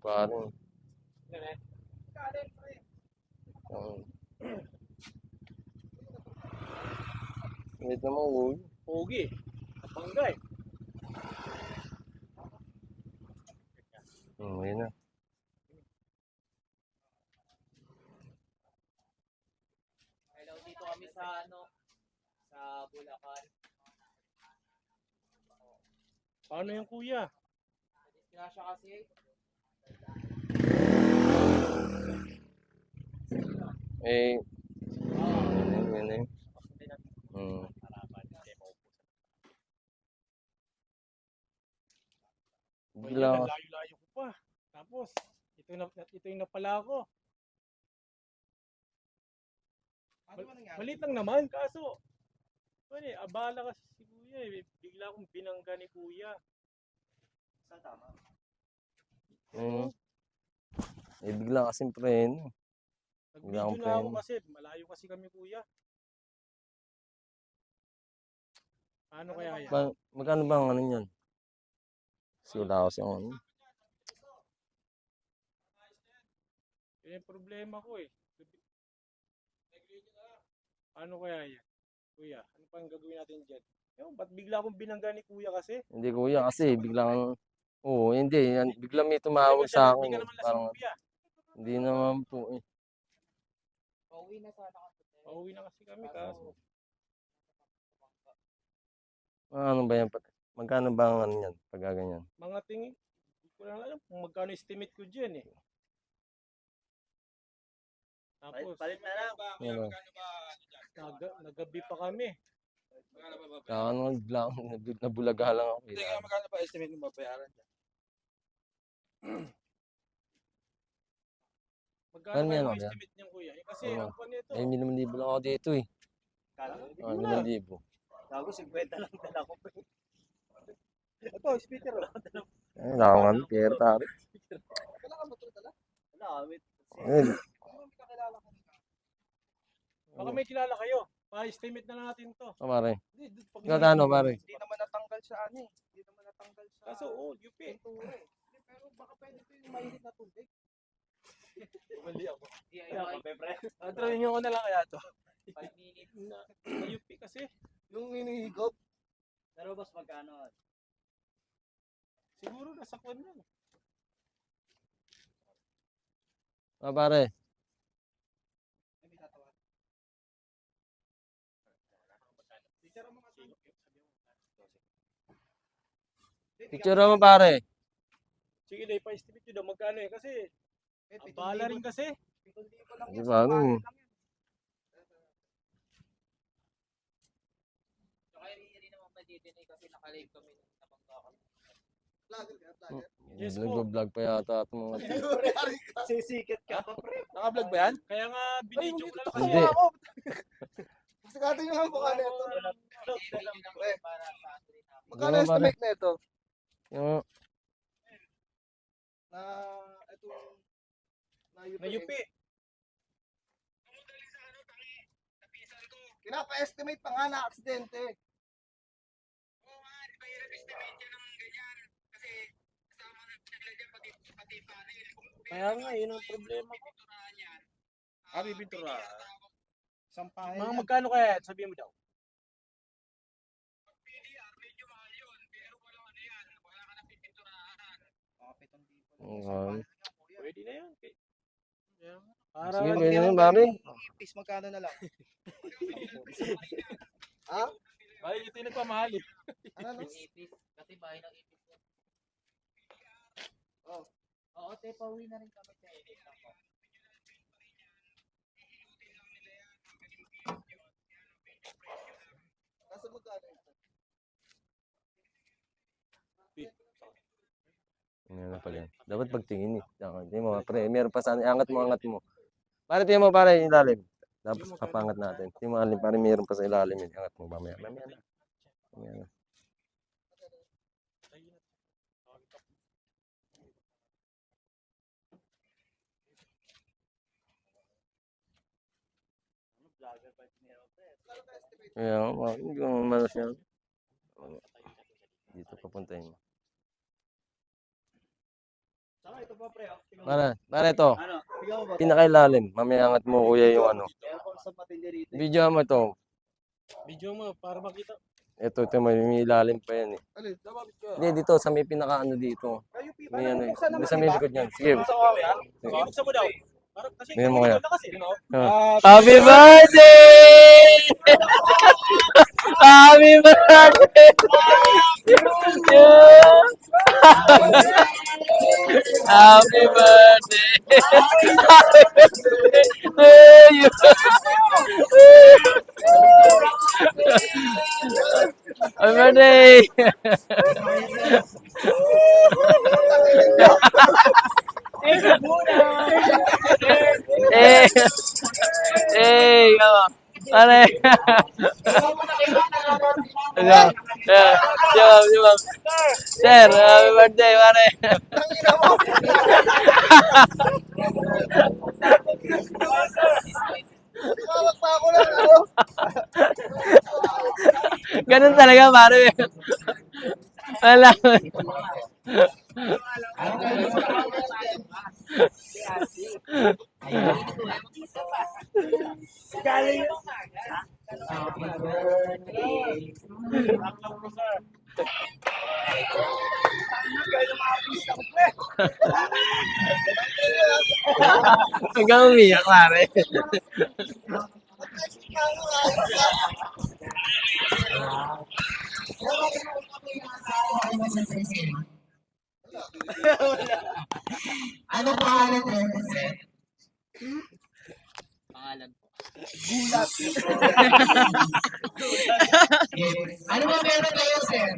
parang. Yan eh. Wait naman, uy. Pogi. Kapangga eh. Ayun na. Hello, dito kami sa sa Bulacan. Paano yung kuya? Disgrasya kasi. Eh, yun eh. Kuya, layo-layo ko pa. Tapos, ito yung napala ako. Malit lang naman, kaso, abala kasi si kuya eh. Bigla akong binangga ni kuya. Saan tama? Eh, bigla kasing preno. Nag-video na ako kasi, malayo kasi kami kuya. Ano kaya yan? Magkano ba ang ano niyan? Kasi wala kasi ang ano. Yun yung problema ko eh. Ano kaya yan? Kuya, ano pa ang gagawin natin dyan? Ba't bigla akong binangga ni kuya kasi? Hindi kuya kasi biglang, oo, hindi. Biglang may tumawag sa akin. Hindi ka naman lasing Parang, kuya. hindi naman po eh. Pauwi na sana kasi. Pauwi na kasi kami kaso. Ano ba yan? Magkano ba ang ano yan? Pagkaganyan? Mga tingin, hindi ko lang alam kung magkano estimate ko dyan eh. Tapos, Palit na lang. Ano? nagabi pa kami. Kaya ano, nabulaga lang ako. Tingnan magkano pa estimate mo babayaran dyan? Magkano Ano kaya yan, ang ano? estimate niyan kuya? Kasi Ano? ang pan nito, Eh, 5,000 lang ako dito eh. Kala? 5,000. Gago, 50 lang dala ko. Ito, speaker lang. Ay, wala akong ano, pera tari. Wala ka motor dala? Wala, wait. Ayun. baka may kilala kayo. Pa-estimate na lang natin to. Pare. Pag Ikaw ano, pare? Hindi naman natanggal sa ano eh. Hindi naman natanggal sa... Kaso, UP. pintura eh. Pero baka pwede ito yung mainit na tubig. Mali ako. Try nyo ko na lang kaya to. 5 minutes. Na UP kasi. Yung hinihigop. Pero boss, magkano? Siguro nasa kwan lang. Pare. Picture mo pare. Sige, na ipa-estimate nyo daw magkano eh. Kasi, abala rin kasi. Di ba ano? Saka hindi naman madidinig kasi nakalive kami sa pagkakal. Yes po. Nag-vlog pa yata at mga Sisikat ka pa, pre. Naka-vlog ba yan? Kaya nga, binidyo ko na lang Hindi. Pasikatin nyo nga mukha na ito. Magkano estimate na ito? yung Na itong na UP. Pinapa-estimate pa nga na aksidente. Oo nga, di ba hirap estimate yan ng ganyan? Kasi kasama na naglagyan pati panel. Kaya nga, yun ang problema ko. Pinturahan yan. Bibintura. Sampahin Mga yan. magkano kaya? Sabihin mo daw. Pag PDR, medyo mahal yun. Pero walang ano yan. Wala ka na pipinturahan. Pwede na yun. Para sige, pwede naman pare. Ipis, magkano na lang? Ha? Ay, ito yung nagpamahal eh. Ano no? Ipis. Kasi bahay ng ipis yan. Oh. Oo, te, pauwi na rin kami. Nasa magkano ito? Ano na pala yan. Dapat pagtingin eh. Hindi mo, pre. Meron pa sana. Angat mo. Pare, tingnan mo pare yung ilalim. Dapat kapangat natin. Tingnan mo alim. Pare, meron pa sa ilalim. Angat mo. Mamaya na. Kaya nga, hindi ko malas yan. Dito papuntahin mo. Saka ito po, pre. Para ito. Ano? Bigyan mo ba? Pinakailalim. Mamaya angat mo kuya yung ano. Kaya po sa patilya rito. Video mo ito. Video mo para makita. Ito, may ilalim pa yan eh. Alin? Lumapit ka. Hindi, dito, sa may pinaka-ano dito. Kayo, pipa. May ano eh. Buksan naman, Sa may diba? likod yan. Sige. Buksan mo daw. Para kasi Bigyan mo kaya. kasi, no? Happy birthday! Happy birthday! Happy birthday! Happy birthday! Eh, pare. Jawab. Sir, happy birthday, pare. Tawag pa ako lang, ano? Ganun talaga, pare. Wala. Hanggang umiyak, pare. Ano pangalan mo? Ano ba meron kayo, sir?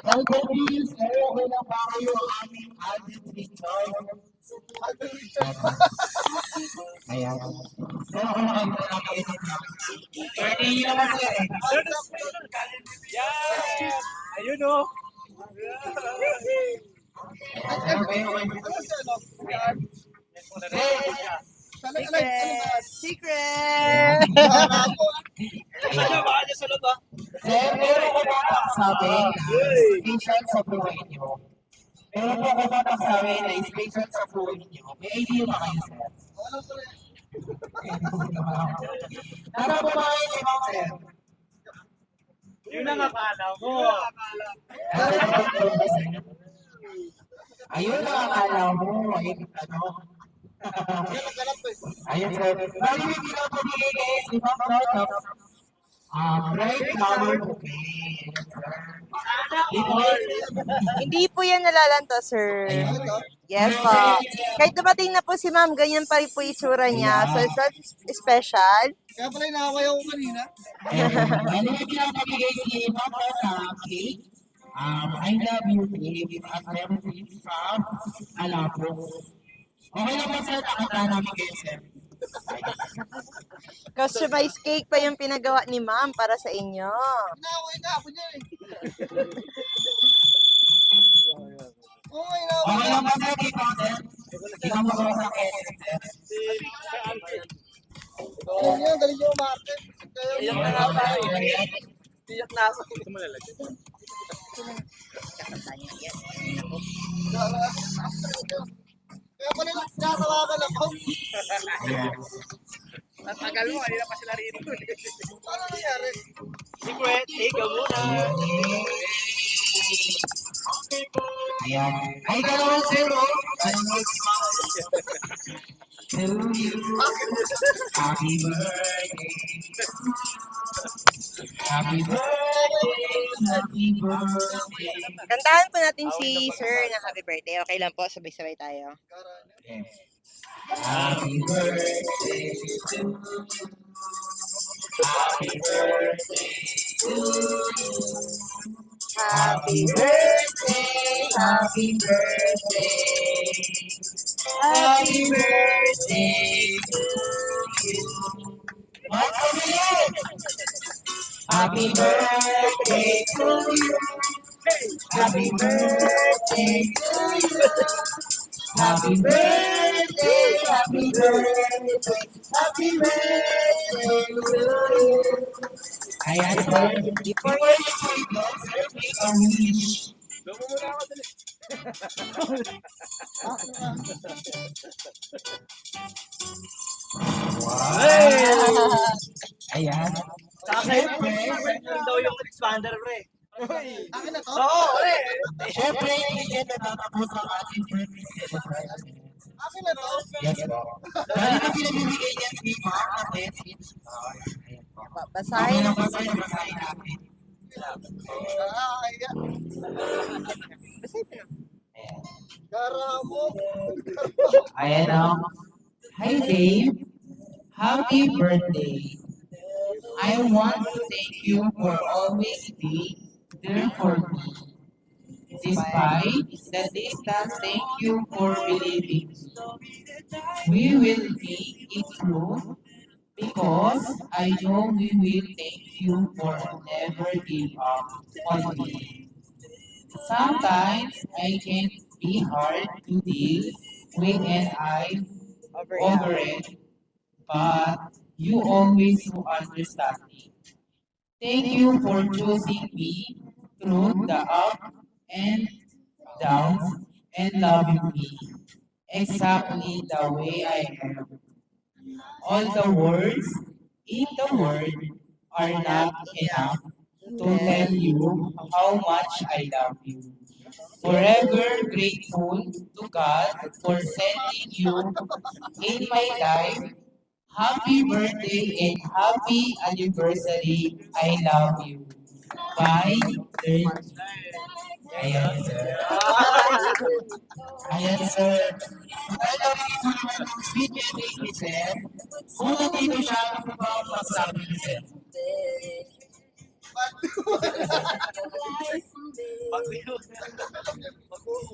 Ang pag-ibig, sir, okay lang ba kayo aming Alden Richard? Ayan. Sir, ako na kayo nakakaitin namin. Pwede yun naman, sir. Yan! Ayun, oh. Sir, okay. Secret! Sir, meron ko ba sabi na special sa buhay niyo? Meron po ko ba sabi na special sa buhay niyo? May idea ba kayo, sir? Nasa po ba kayo si Ma'am, sir? Yun ang akala mo. Ayun ang akala mo. Ayun, ano? Ayun, sir. Bali, may pinapabigay kayo si Ma'am Rod of bright flower bouquet. Hindi po yan nalalanto, sir. Yes po. Kahit dumating na po si ma'am, ganyan pa rin po itsura niya. So, it's not special. Kaya pala inakaway ako kanina. Bali, may pinapabigay si Ma'am Rod na cake. I love you, babe. At everything from Alapos. Okay lang ba, sir? Nakata namin kayo, sir. Customized cake pa yung pinagawa ni ma'am para sa inyo. Inakaway na ako niya eh. Oo, inakaway Okay na. lang ba, sir? Dito, sir? Ikaw magawa sa akin, sir. Galing niyo, galing niyo umarte. Iyak na nga tayo. Tiyak na ako. Ito mo lalagyan. Kaya pala natawagan ako. Tagal mo, kanina pa sila rito. Ano nangyari? Secret, ikaw muna. Ayan. Ay, dalawang zero. Dalawang to you. Happy birthday. Happy birthday. Happy birthday. Kantahan po natin si sir na happy birthday. Okay lang po, sabay-sabay tayo. Happy birthday to you. Happy birthday to you. Happy Birthday, happy birthday. Happy birthday to you. Once again. Happy birthday to you. Happy birthday to you. Happy birthday, happy birthday, happy birthday to you. Ayan, sir. Before you go, sir, make a wish. Doon muna ako dali. Ayan. Siyempre, daw yung expander, pre. Akin na to? Oo, pre. Siyempre, hindi yan natatapos ang ating birthday celebration. Akin na to. Yes po. Dahil na pinabibigay niya si Ma'am na message. Ayan po. Okay Basahin. lang ba sa'yo? Basahin natin. Ayan. Ayan. Garamo. Ayan o. Hi Dave. Happy birthday. I want to thank you for always being there for me. Despite the distance, thank you for believing me. We will make it through because I know we will thank you for never give up on me. Sometimes I can be hard to deal with and I over it, but you always so understanding. Thank you for choosing me through the up and downs and loving me exactly the way I am. All the words in the word are not enough to tell you how much I love you. Forever grateful to God for sending you in my life. Happy birthday and happy anniversary. I love you. Bye. Ayan, sir. Ayan, sir. Ay, narinig mo naman ang sweet message ni sir. Kung nandito siya, ano ba ang masasabi ni sir?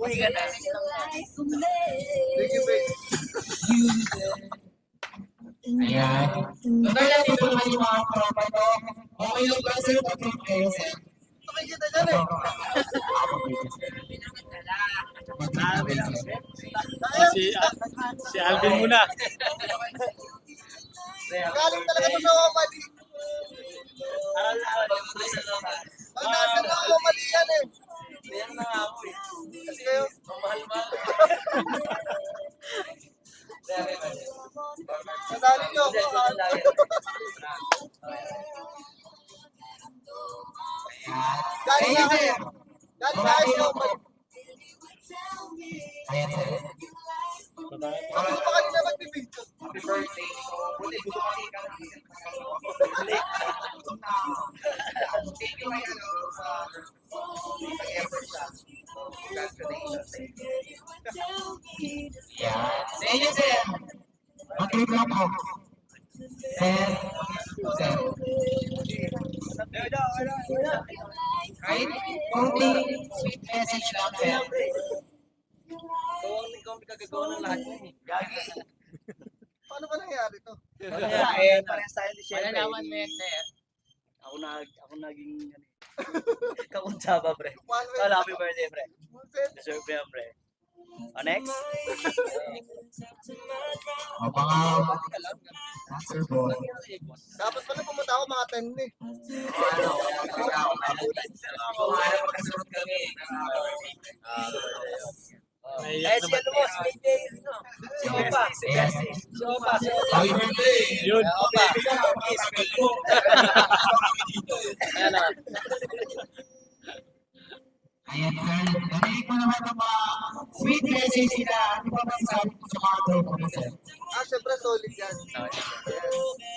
Uwi ka na. Ayan. Total lang dito naman yung mga tropa to. Okay yung ba sir pag-present? Okay kita dyan eh. Si Alvin muna. Galing talaga to sa Wamali. Ang nasa na Wamali yan eh. Meron na nga ako eh. Kasi kayo, Mahal-mahal. nadali nyo ako. Joke lang lagi. Galing na kayo. Galing na kayo sa Wamali. Ayan, sir. Ako pa kanina magbibidyo. Happy birthday. So, buti gusto kami ka na. Thank you, my ano, sa effort siya. Congratulations. Yan. Thank you, sir. Mag-trip lang po. Sir. Sir. Kahit konting sweet message lang, sir. Ikaw ang kagagawa ng lahat yun eh. Gagi. Paano ba nangyari to? Eh, parehas tayo ni Siyempre. Malalaman mo yan, sir. Ako naging, kakuntsaba, pre. One way. Well, happy birthday, pre. Deserve mo yan, pre. Next? O, mga Sir Boy. Dapat pala pumunta ako mga 10 eh. Ano, magkasunod kami. Eh, si ano mo, si KJ, si Opa. Si Opa. Happy birthday! Yun. Opa. Ayan na. Ayan, sir. Narinig mo naman ang mga sweet message nila. Ano ba masasabi ko sa mga tropa mo, sir? Syempre solid yan.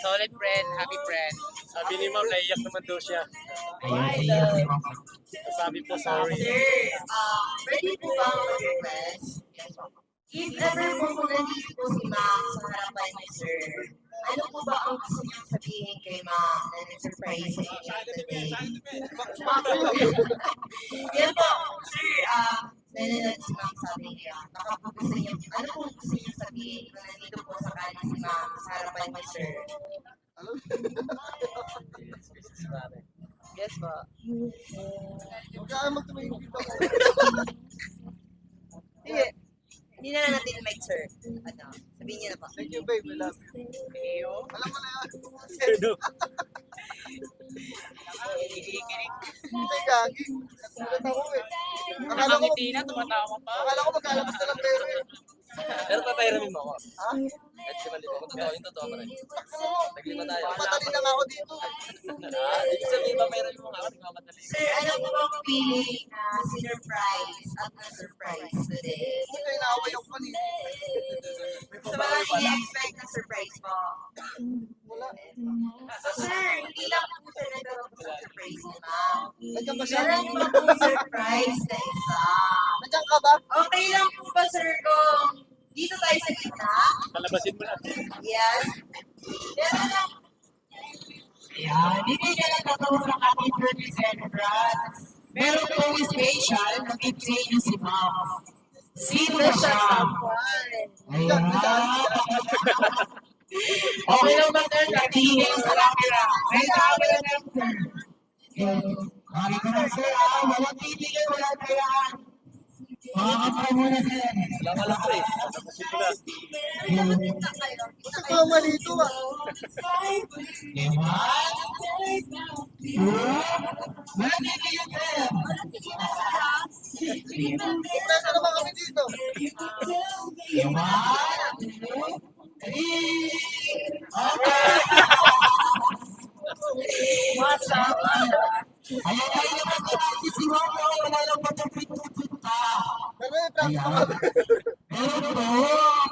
Solid friend, happy friend. Sabi ni Ma'am, naiyak naman daw siya. Ayan, ayan, si Mama. Sabi po, sorry. Ready po ba ang request? If ever po kung nandito po si Ma'am sa harapan ni Sir, ano po ba ang gusto niyong sabihin kay Ma'am na na-surprise sa inyo today? Yan po, Sir, nanonood si Ma'am sabi niya, baka po gusto niyo, ano po gusto niyo sabihin kung nandito po sa kanan si Ma'am sa harapan ni Sir? Yes po. Huwag ka magtumingin dito. Sige. Hindi na lang natin mic, Sir. Ano, sabihin niyo na po. Thank you, babe. I love you. Alam mo na yan. Hindi, gagi. Nagulat ako eh. nakangiti na, tumatawa pa. Akala ko magkalabas na lang pero eh. Pero papayaramin mo ako. Ha? Kahit 5,000. Kung totoo, yung totoo pa rin. Naglima tayo. Madali na nga ako dito. Ibig sabihin, papayaramin mo nga ako. Nagmamadali. Sir, ano po bang feeling na sinurprise at na-surprise today? Hindi na inaaway ako kanina. Sa mga i-expect na surprise po. Wala. So sir, hindi lang po sir nagkaroon po sa surprise ni ma'am. Nandiyan ba siya? Meron pa po surprise na isa. Nandiyan ka ba? Okay lang po ba sir kung dito tayo sa gitna? Palabasin mo na. Yes. Meron lang. Ayan, bibigyan ng katawag ng ating birthday celebrant. Meron pong special na gift niyo si Ma'am. Sino ba siya? Ayan. Okay lang ba sir? Natingin sa camera. May camera na sir. Kali ko na sir, walang titigil, walang kayaan. Makakapag muna sir. Wala lang ko eh. Ito ka malito ah. Walang titigil sir. Nasa naman kami dito. Ayan, tayo naman sa natin si Mama. Wala lang matapit-tupit pa. Pero eh, practice ko. Pero ito,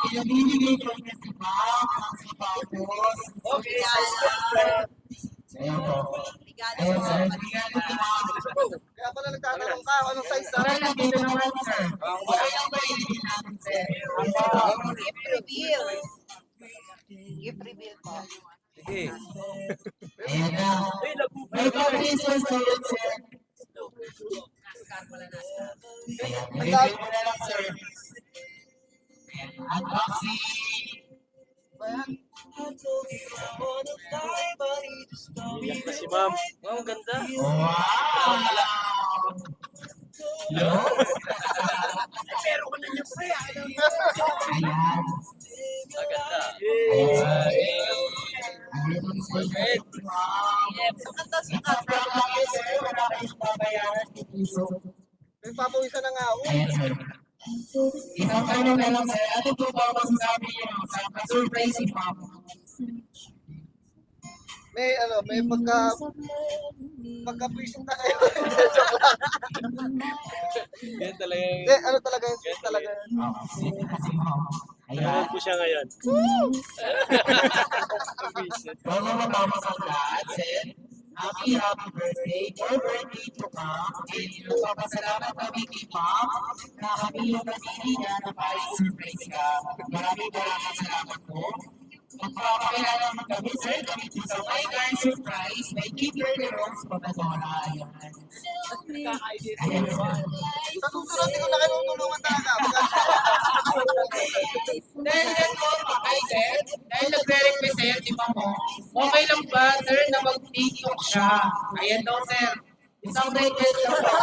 pinabibigay ko niya si Ma'am, ang si Papos. Okay, Ayan po. Ayan sir, bigyan ko si Ma'am. Kaya pala nagtatanong ka, anong size Sir, ah? nandito naman sir. Okay lang ba ibigin natin sir? gift reveal. Gift reveal po. Sige. Ayan na. May pa-Christmas na yun sir. Ayan, bigay mo na lang sir. Ayan, unboxing. Iyak na si ma'am. Wow, ganda. Wow! Hello? Pero ko na niyo pre. Ayan. Maganda. Perfect. Wala kayong babayaran ni Piso. Nagpapawisan na nga ako. Ayan, sir. Isang ano na lang, sir. Ano po ba masasabi niyo sa pa-surprise si Papa? May pagka-puwisin na kayo. Yan talaga yung... Hindi, ano talaga yun? Talaga yun. Si Mama. Nanonood Ayan. po siya ngayon. Bago matapos ang lahat, sir, happy birthday or birthday to Ma'am. And nagpapasalamat kami kay Ma'am na kami yung napili niya na pa-surprise ka. Maraming salamat po. Magpapakilala naman kami, sir, kami po sa My Guard Surprise. May keep your rose papadora. Ayan. Ayan, sir. Sa susunod, hindi ko na kayo tutulungan talaga. Dahil ito, ay sir, dahil nagre-request sa'yo si Mamo, okay lang ba, sir, na mag-TikTok siya? Ayan daw, sir. Isang request lang po.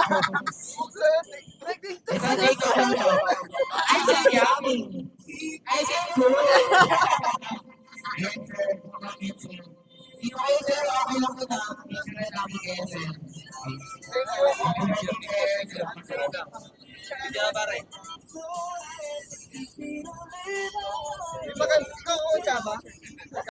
Isang TikTok lang po. Ay, sir, yummy. Ay, sir, cool. Ayan, sir. Ayan, sir. Hindi ko kayo, sir, okay lang po na. Sir, namin kayo, sir. Hindi ka pare. Ikaw ko, Chaba?